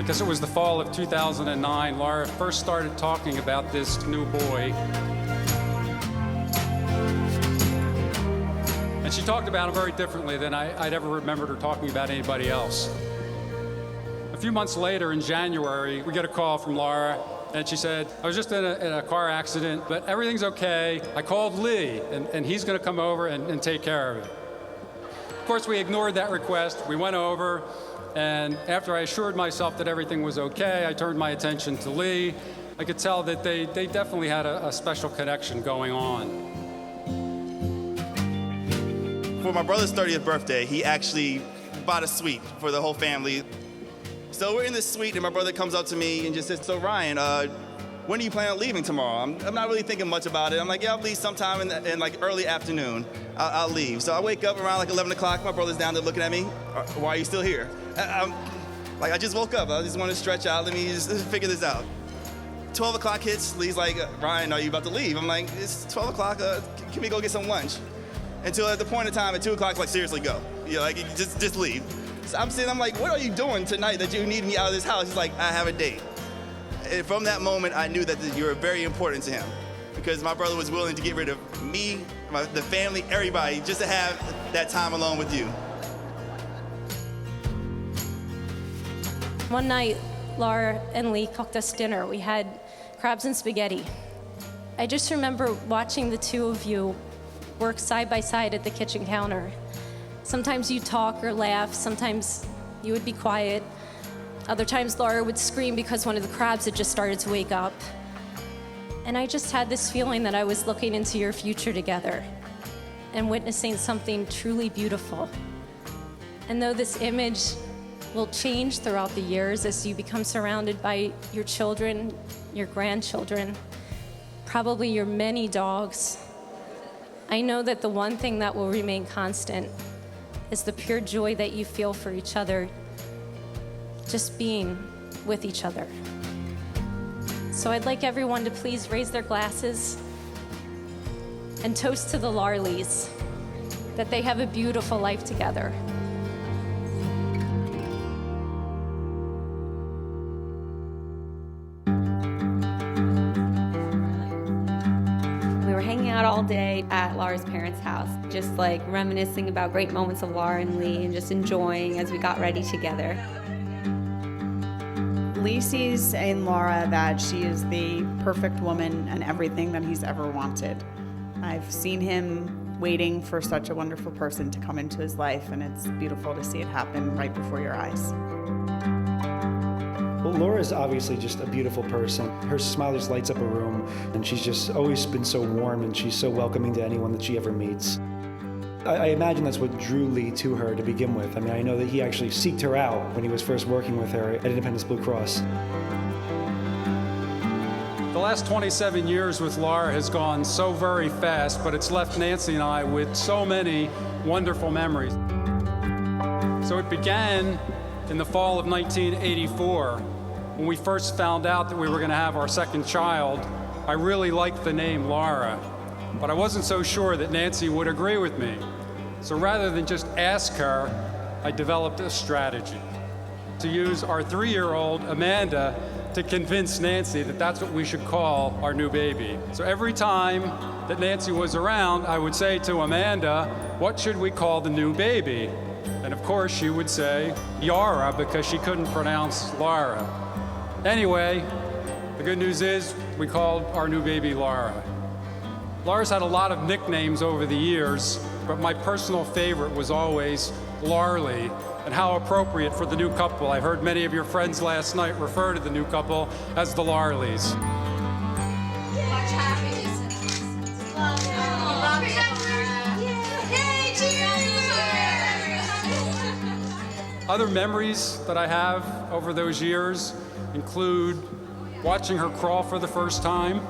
guess it was the fall of 2009, Laura first started talking about this new boy. And she talked about him very differently than I'd ever remembered her talking about anybody else. A few months later, in January, we get a call from Laura, and she said, I was just in a car accident, but everything's okay. I called Lee, and he's gonna come over and take care of it. Of course, we ignored that request. We went over, and after I assured myself that everything was okay, I turned my attention to Lee. I could tell that they definitely had a special connection going on. For my brother's 30th birthday, he actually bought a suite for the whole family. So we're in this suite, and my brother comes up to me and just says, so Ryan, when do you plan on leaving tomorrow? I'm not really thinking much about it. I'm like, yeah, I'll leave sometime in like early afternoon. I'll leave. So I wake up around like 11 o'clock. My brother's down there looking at me. Why are you still here? I just woke up. I just want to stretch out. Let me just figure this out. 12 o'clock hits. Lee's like, Ryan, are you about to leave? I'm like, it's 12 o'clock. Can we go get some lunch? Until at the point of time at 2 o'clock, like, seriously, go. You know, like, just leave. So I'm like, what are you doing tonight that you need me out of this house? He's like, I have a date. And from that moment, I knew that you were very important to him, because my brother was willing to get rid of me, the family, everybody, just to have that time alone with you. One night, Laura and Lee cooked us dinner. We had crabs and spaghetti. I just remember watching the two of you work side by side at the kitchen counter. Sometimes you talk or laugh, sometimes you would be quiet. Other times Laura would scream because one of the crabs had just started to wake up. And I just had this feeling that I was looking into your future together and witnessing something truly beautiful. And though this image will change throughout the years as you become surrounded by your children, your grandchildren, probably your many dogs, I know that the one thing that will remain constant is the pure joy that you feel for each other, just being with each other. So I'd like everyone to please raise their glasses and toast to the Larleys, that they have a beautiful life together. Out all day at Laura's parents' house, just like reminiscing about great moments of Laura and Lee and just enjoying as we got ready together. Lee sees in Laura that she is the perfect woman and everything that he's ever wanted. I've seen him waiting for such a wonderful person to come into his life, and it's beautiful to see it happen right before your eyes. Well, Laura's obviously just a beautiful person. Her smile just lights up a room, and she's just always been so warm, and she's so welcoming to anyone that she ever meets. I imagine that's what drew Lee to her to begin with. I mean, I know that he actually seeked her out when he was first working with her at Independence Blue Cross. The last 27 years with Laura has gone so very fast, but it's left Nancy and I with so many wonderful memories. So it began in the fall of 1984. When we first found out that we were going to have our second child, I really liked the name Laura, but I wasn't so sure that Nancy would agree with me. So rather than just ask her, I developed a strategy to use our 3-year-old Amanda to convince Nancy that that's what we should call our new baby. So every time that Nancy was around, I would say to Amanda, what should we call the new baby? And of course she would say Yara, because she couldn't pronounce Laura. Anyway, the good news is we called our new baby Laura. Laura's had a lot of nicknames over the years, but my personal favorite was always Larley, and how appropriate for the new couple. I heard many of your friends last night refer to the new couple as the Larleys. Much happiness. Other memories that I have over those years include watching her crawl for the first time,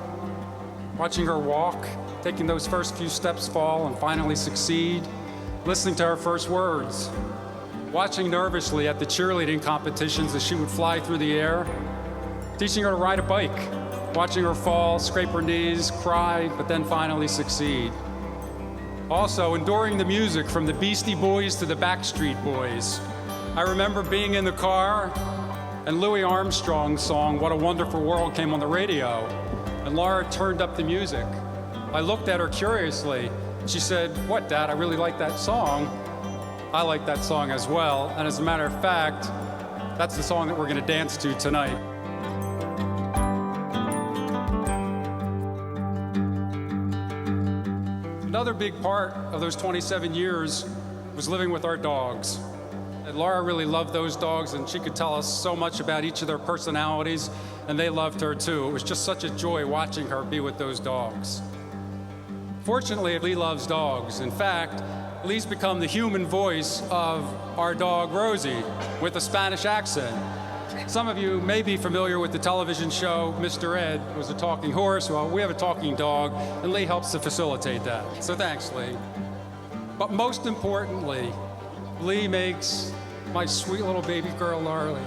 watching her walk, taking those first few steps fall and finally succeed, listening to her first words, watching nervously at the cheerleading competitions as she would fly through the air, teaching her to ride a bike, watching her fall, scrape her knees, cry, but then finally succeed. Also, enduring the music from the Beastie Boys to the Backstreet Boys. I remember being in the car and Louis Armstrong's song, What a Wonderful World, came on the radio, and Laura turned up the music. I looked at her curiously. She said, "What, Dad? I really like that song." I like that song as well, and as a matter of fact, that's the song that we're going to dance to tonight. Another big part of those 27 years was living with our dogs. And Laura really loved those dogs, and she could tell us so much about each of their personalities, and they loved her too. It was just such a joy watching her be with those dogs. Fortunately, Lee loves dogs. In fact, Lee's become the human voice of our dog, Rosie, with a Spanish accent. Some of you may be familiar with the television show Mr. Ed. It was a talking horse. Well, we have a talking dog, and Lee helps to facilitate that. So thanks, Lee. But most importantly, Lee makes my sweet little baby girl, Laura,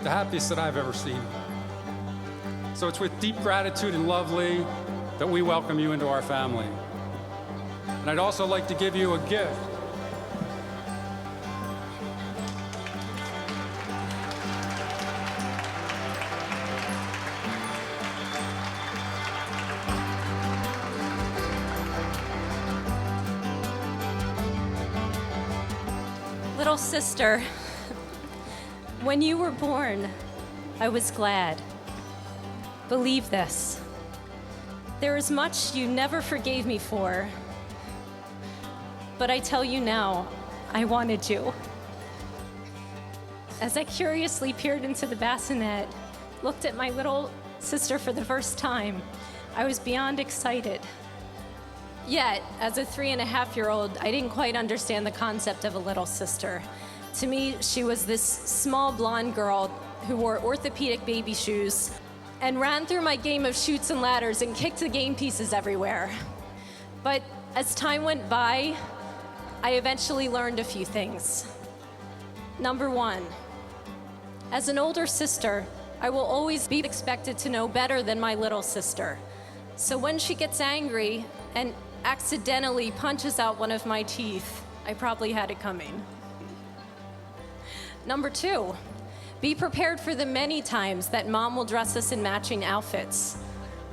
the happiest that I've ever seen. So it's with deep gratitude and love, Lee, that we welcome you into our family. And I'd also like to give you a gift. Little sister, when you were born, I was glad. Believe this. There is much you never forgave me for, but I tell you now, I wanted you. As I curiously peered into the bassinet, looked at my little sister for the first time, I was beyond excited. Yet, as a 3.5-year-old, I didn't quite understand the concept of a little sister. To me, she was this small blonde girl who wore orthopedic baby shoes and ran through my game of chutes and ladders and kicked the game pieces everywhere. But as time went by, I eventually learned a few things. Number one, as an older sister, I will always be expected to know better than my little sister. So when she gets angry and accidentally punches out one of my teeth, I probably had it coming. Number two, be prepared for the many times that Mom will dress us in matching outfits.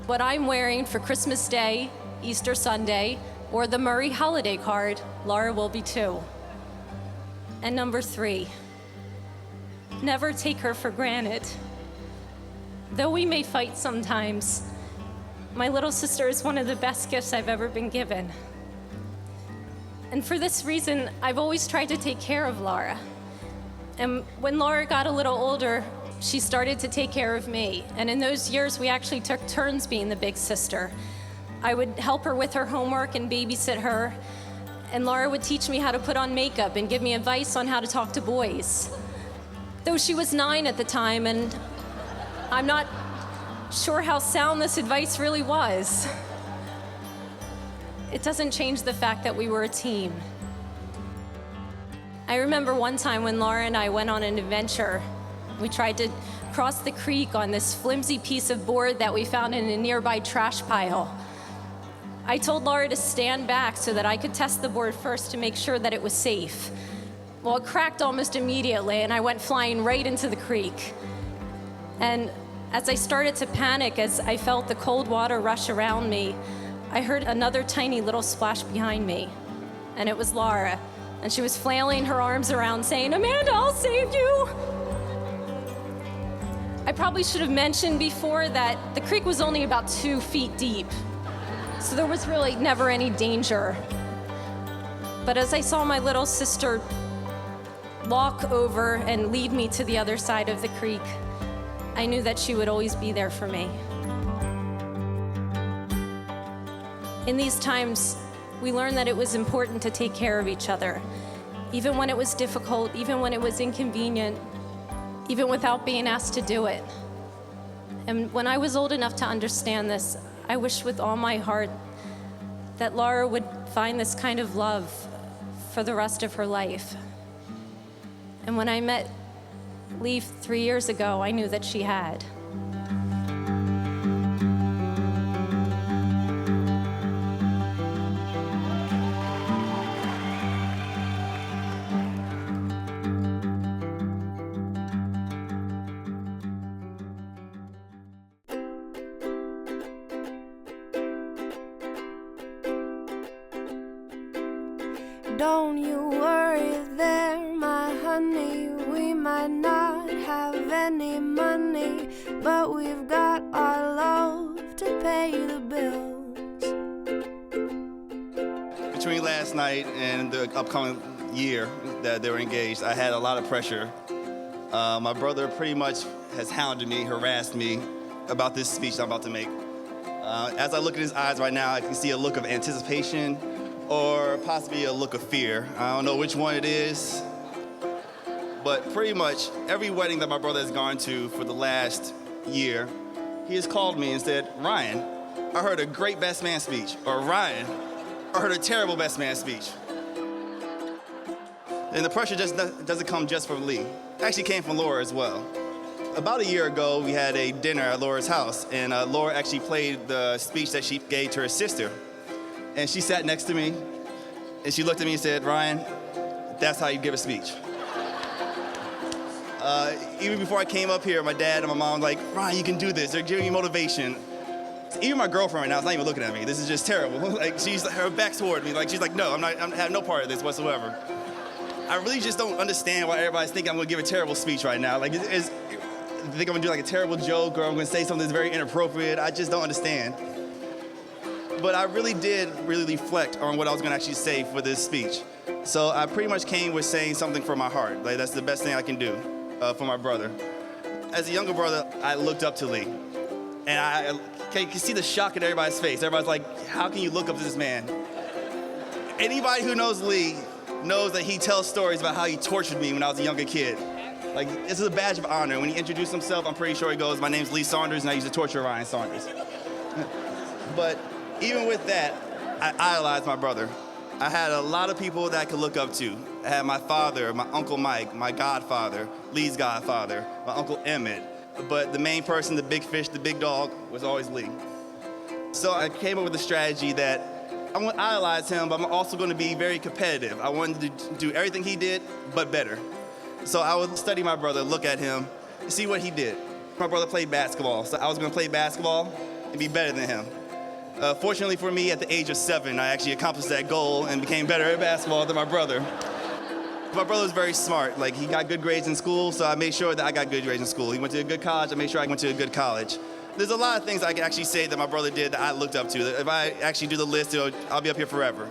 What I'm wearing for Christmas Day, Easter Sunday, or the Murray holiday card, Laura will be too. And number three, never take her for granted. Though we may fight sometimes, my little sister is one of the best gifts I've ever been given. And for this reason, I've always tried to take care of Laura. And when Laura got a little older, she started to take care of me. And in those years, we actually took turns being the big sister. I would help her with her homework and babysit her. And Laura would teach me how to put on makeup and give me advice on how to talk to boys. Though she was 9 at the time, and I'm not sure how sound this advice really was. It doesn't change the fact that we were a team. I remember one time when Laura and I went on an adventure. We tried to cross the creek on this flimsy piece of board that we found in a nearby trash pile. I told Laura to stand back so that I could test the board first to make sure that it was safe. Well, it cracked almost immediately, and I went flying right into the creek. And as I started to panic, as I felt the cold water rush around me, I heard another tiny little splash behind me. And it was Laura. And she was flailing her arms around saying, "Amanda, I'll save you." I probably should have mentioned before that the creek was only about 2 feet deep. So there was really never any danger. But as I saw my little sister walk over and lead me to the other side of the creek, I knew that she would always be there for me. In these times, we learned that it was important to take care of each other, even when it was difficult, even when it was inconvenient, even without being asked to do it. And when I was old enough to understand this, I wish with all my heart that Laura would find this kind of love for the rest of her life. And when I met Lee 3 years ago, I knew that she had. Don't you worry there, my honey. We might not have any money, but we've got our love to pay the bills. Between last night and the upcoming year that they were engaged, I had a lot of pressure. My brother pretty much has hounded me, harassed me about this speech I'm about to make. As I look at his eyes right now, I can see a look of anticipation or possibly a look of fear. I don't know which one it is, but pretty much every wedding that my brother has gone to for the last year, he has called me and said, Ryan, I heard a great best man speech, or Ryan, I heard a terrible best man speech. And the pressure just doesn't come just from Lee. It actually came from Laura as well. About a year ago, we had a dinner at Laura's house, and Laura actually played the speech that she gave to her sister. And she sat next to me, and she looked at me and said, Ryan, that's how you give a speech. Even before I came up here, my dad and my mom were like, Ryan, you can do this. They're giving you motivation. Even my girlfriend right now is not even looking at me. This is just terrible. Like, her back's toward me. Like, she's like, no, I have no part of this whatsoever. I really just don't understand why everybody's thinking I'm gonna give a terrible speech right now. Like, I think I'm gonna do like a terrible joke or I'm gonna say something that's very inappropriate. I just don't understand. But I really did reflect on what I was gonna actually say for this speech. So I pretty much came with saying something from my heart. Like, that's the best thing I can do for my brother. As a younger brother, I looked up to Lee. And I can see the shock in everybody's face. Everybody's like, how can you look up to this man? Anybody who knows Lee knows that he tells stories about how he tortured me when I was a younger kid. Like, this is a badge of honor. When he introduced himself, I'm pretty sure he goes, my name's Lee Saunders, and I used to torture Ryan Saunders. But even with that, I idolized my brother. I had a lot of people that I could look up to. I had my father, my Uncle Mike, my godfather, Lee's godfather, my Uncle Emmett. But the main person, the big fish, the big dog, was always Lee. So I came up with a strategy that I'm gonna idolize him, but I'm also gonna be very competitive. I wanted to do everything he did, but better. So I would study my brother, look at him, see what he did. My brother played basketball, so I was gonna play basketball and be better than him. Fortunately for me, at the age of 7, I actually accomplished that goal and became better at basketball than my brother. My brother was very smart. Like, he got good grades in school, so I made sure that I got good grades in school. He went to a good college, I made sure I went to a good college. There's a lot of things I can actually say that my brother did that I looked up to. If I actually do the list, I'll be up here forever.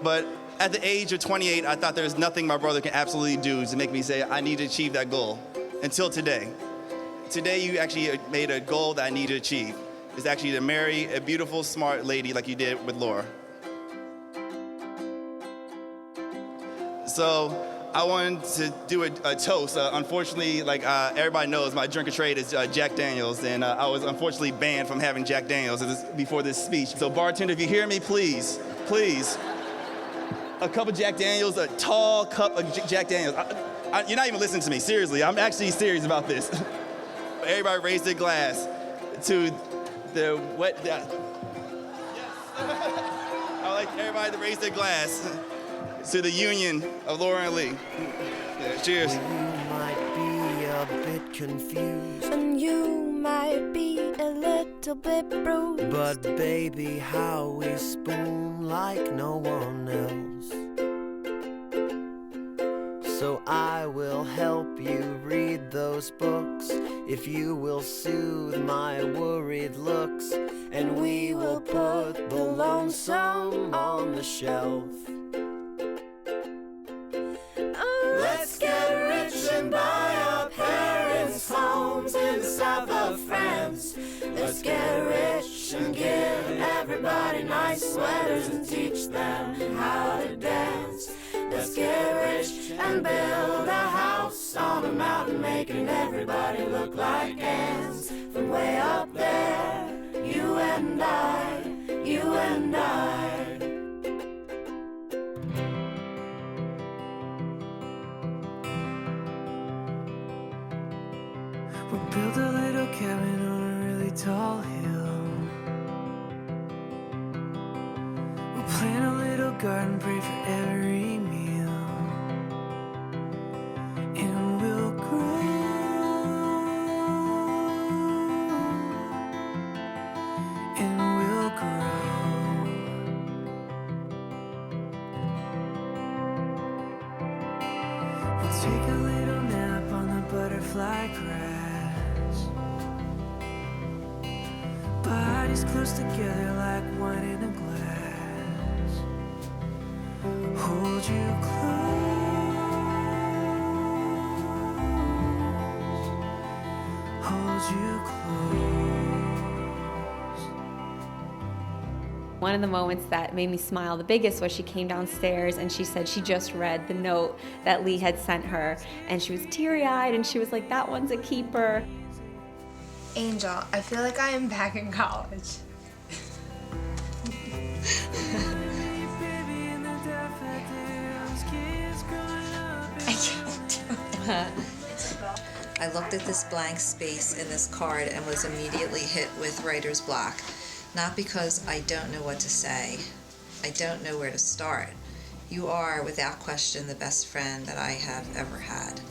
But at the age of 28, I thought there was nothing my brother can absolutely do to make me say I need to achieve that goal. Until today. Today, you actually made a goal that I need to achieve. Is actually to marry a beautiful, smart lady like you did with Laura. So I wanted to do a toast. Unfortunately, like everybody knows, my drink of trade is Jack Daniels, and I was unfortunately banned from having Jack Daniels before this speech. So bartender, if you hear me, please, a cup of Jack Daniels, a tall cup of Jack Daniels. You're not even listening to me, seriously. I'm actually serious about this. Everybody raise their glass to the wet. Yes. I'd like everybody to raise their glass to the union of Laura and Lee. Yeah, cheers. Well, you might be a bit confused, And you might be a little bit bruised, but baby, how we spoon like no one else. So I will help you read those books if you will soothe my worried looks, and we will put the lonesome on the shelf. Let's get rich and buy our parents' homes in the south of France. Let's get rich and give everybody nice sweaters and teach them how to dance. Let's get rich and build a house on a mountain, making everybody look like ants. From way up there, you and I, you and I. We'll build a little cabin on a really tall hill. We'll plant a little garden, pray for every meal. And we'll grow. And we'll grow. like grass. Bodies close together like wine in a glass. Hold you close. Hold you close. One of the moments that made me smile the biggest was she came downstairs and she said she just read the note that Lee had sent her, and she was teary-eyed and she was like, that one's a keeper. Angel, I feel like I am back in college. I can't do it. I looked at this blank space in this card and was immediately hit with writer's block. Not because I don't know what to say. I don't know where to start. You are, without question, the best friend that I have ever had.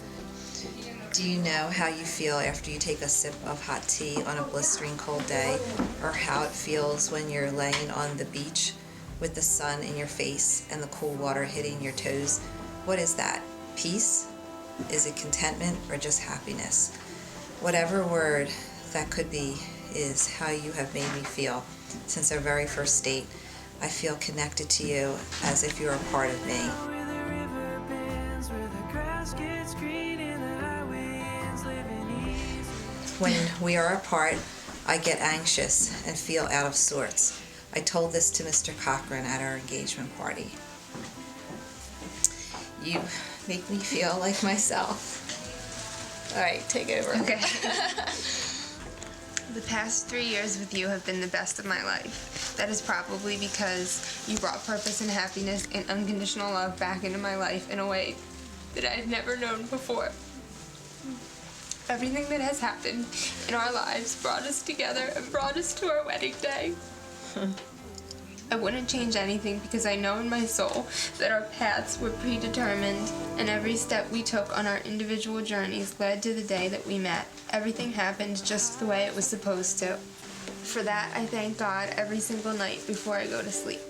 Do you know how you feel after you take a sip of hot tea on a blistering cold day, or how it feels when you're laying on the beach with the sun in your face and the cool water hitting your toes? What is that? Peace? Is it contentment or just happiness? Whatever word that could be is how you have made me feel since our very first date. I feel connected to you as if you're a part of me. When we are apart, I get anxious and feel out of sorts. I told this to Mr. Cochran at our engagement party. You make me feel like myself. All right, take over. Okay. The past 3 years with you have been the best of my life. That is probably because you brought purpose and happiness and unconditional love back into my life in a way that I had never known before. Everything that has happened in our lives brought us together and brought us to our wedding day. I wouldn't change anything because I know in my soul that our paths were predetermined, and every step we took on our individual journeys led to the day that we met. Everything happened just the way it was supposed to. For that, I thank God every single night before I go to sleep.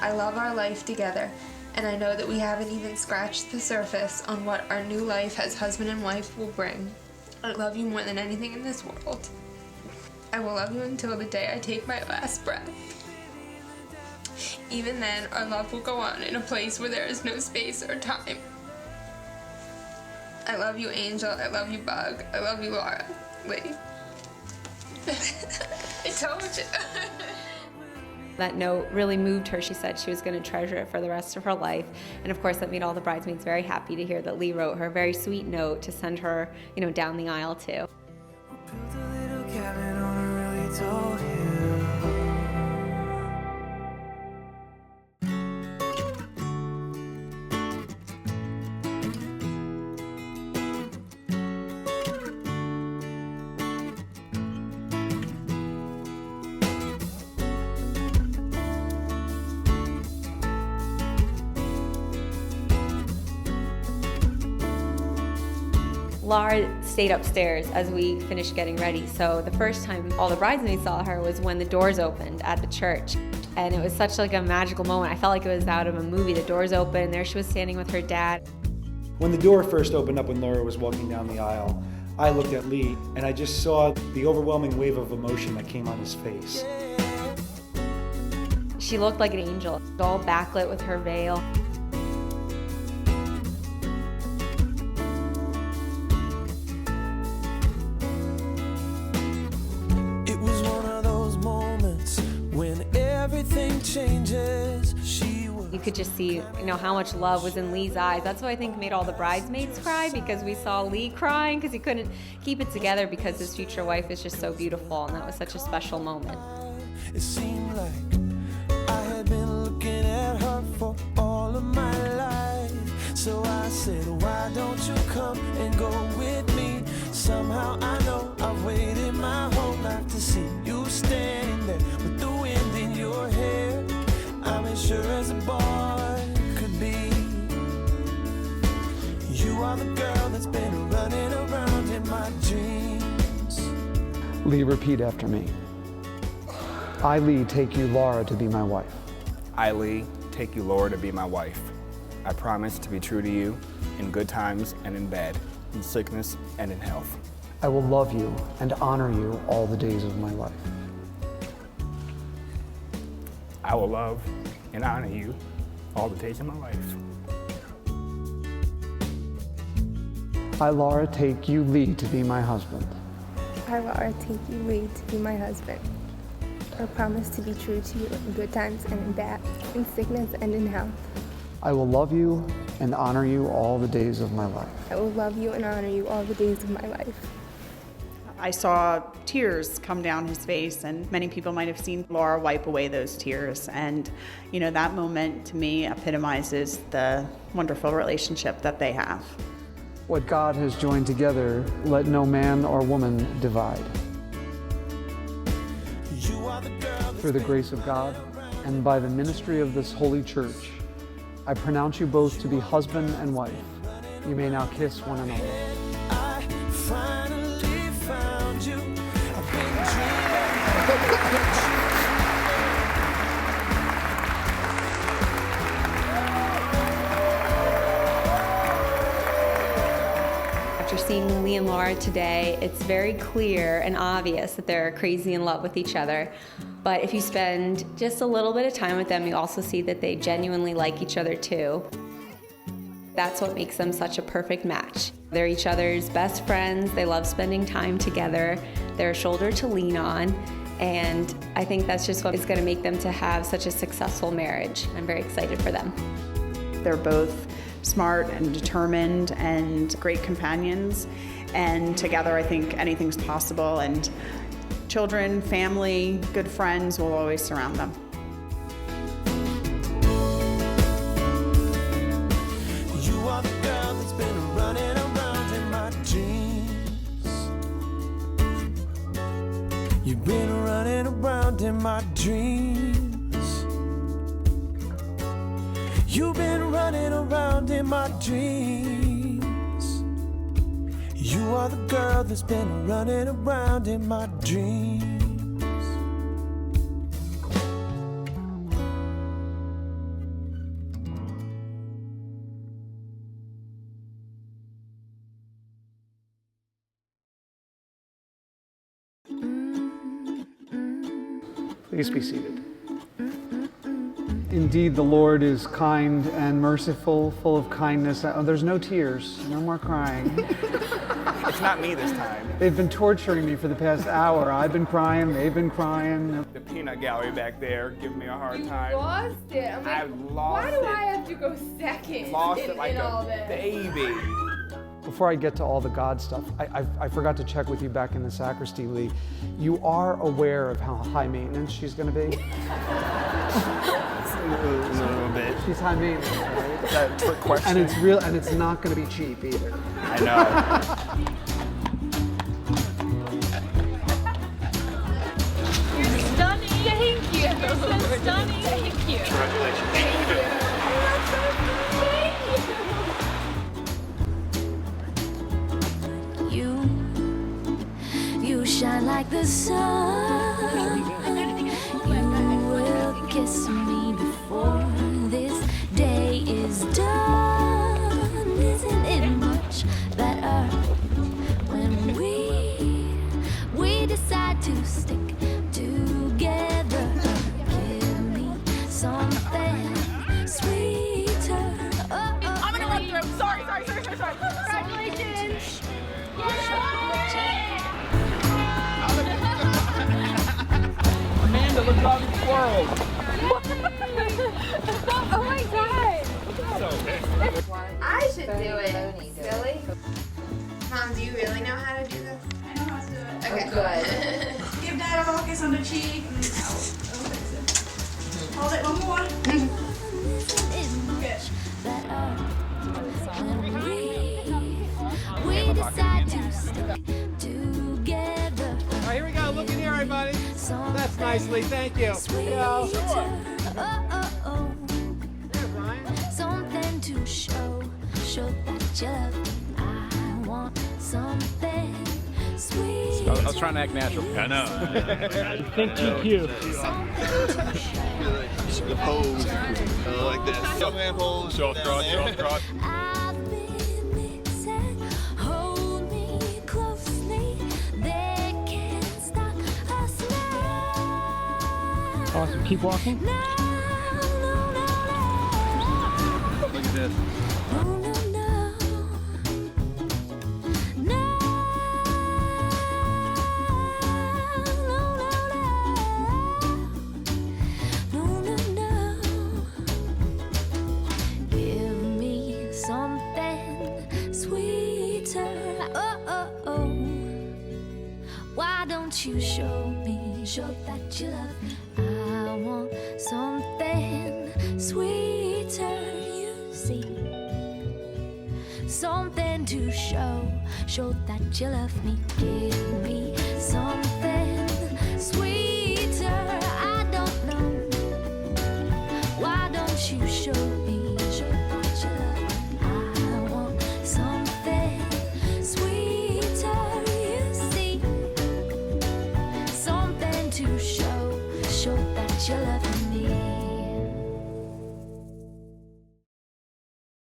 I love our life together, and I know that we haven't even scratched the surface on what our new life as husband and wife will bring. I love you more than anything in this world. I will love you until the day I take my last breath. Even then, our love will go on in a place where there is no space or time. I love you, Angel. I love you, Bug. I love you, Laura. Lee. I told you. That note really moved her. She said she was going to treasure it for the rest of her life. And of course, that made all the bridesmaids very happy to hear that Lee wrote her a very sweet note to send her, down the aisle to. Cabin on a really tall hill. Laura stayed upstairs as we finished getting ready. So the first time all the bridesmaids saw her was when the doors opened at the church. And it was such like a magical moment. I felt like it was out of a movie. The doors opened, there she was standing with her dad. When the door first opened up when Laura was walking down the aisle, I looked at Lee and I just saw the overwhelming wave of emotion that came on his face. She looked like an angel, all backlit with her veil. Everything changes. You could just see, how much love was in Lee's eyes. That's what I think made all the bridesmaids cry, because we saw Lee crying because he couldn't keep it together because his future wife is just so beautiful, and that was such a special moment. It seemed like I had been looking at her for all of my life. So I said, why don't you come and go with me? Somehow I know I've waited my whole life to see you standing there with the wind in your hair. I'm as sure as a boy could be. You are the girl that's been running around in my dreams. Lee, repeat after me. I, Lee, take you, Laura, to be my wife. I, Lee, take you, Laura, to be my wife. I promise to be true to you in good times and in bad, in sickness and in health. I will love you and honor you all the days of my life. I will love and honor you all the days of my life. I, Laura, take you, Lee, to be my husband. I, Laura, take you, Lee, to be my husband. I promise to be true to you in good times and in bad, in sickness and in health. I will love you and honor you all the days of my life. I will love you and honor you all the days of my life. I saw tears come down his face, and many people might have seen Laura wipe away those tears. And, you know, that moment to me epitomizes the wonderful relationship that they have. What God has joined together, let no man or woman divide. Through the grace of God and by the ministry of this holy church, I pronounce you both to be husband and wife. You may now kiss one another. I finally found you. I've been dreaming. After seeing Lee and Laura today, it's very clear and obvious that they're crazy in love with each other. But if you spend just a little bit of time with them, you also see that they genuinely like each other too. That's what makes them such a perfect match. They're each other's best friends. They love spending time together. They're a shoulder to lean on. And I think that's just what is going to make them to have such a successful marriage. I'm very excited for them. They're both smart and determined and great companions. And together, I think anything's possible. And children, family, good friends will always surround them. You are the girl that's been running around in my dreams. You've been running around in my dreams. You've been running around in my dreams. You are the girl that's been running around in my dreams. Please be seated. Indeed, the Lord is kind and merciful, full of kindness. Oh, there's no tears, no more crying. It's not me this time. They've been torturing me for the past hour. I've been crying, they've been crying. The peanut gallery back there giving me a hard time. Lost it. I'm like, I lost why do I have to go second Lost it like in all a this? baby. Before I get to all the God stuff, I forgot to check with you back in the sacristy, Lee. You are aware of how high maintenance she's going to be? A little bit. She's high maintenance, right? Is that a trick question? And it's real, and it's not going to be cheap either. I know. You're stunning. Thank you. You're so stunning. Thank you. Congratulations. Thank you. You shine like the sun. You will kiss me before this day is done. Isn't it much better when we decide to stick together? Give me something sweeter. I'm gonna run through. Sorry. Congratulations. Amanda, look at all these squirrels. Oh my god. I should do it. Silly. Mom, do you really know how to do this? I know how to do it. Okay, good. Give Dad a little kiss on the cheek. Hold it one more. Good. We decide to stick together. All right, here we go. Look in here, everybody. That's nicely. Thank you. Yeah, something to show that you love me. I want something sweet. I was trying to act natural. I know. Think GQ. The pose. Like this. Man pose. I've been mixing. Awesome. Keep walking. Look at this. Give me something sweeter. Oh, oh, oh. Why don't you show that you love me? I want something sweeter, you see. Something to show that you love me. Give me something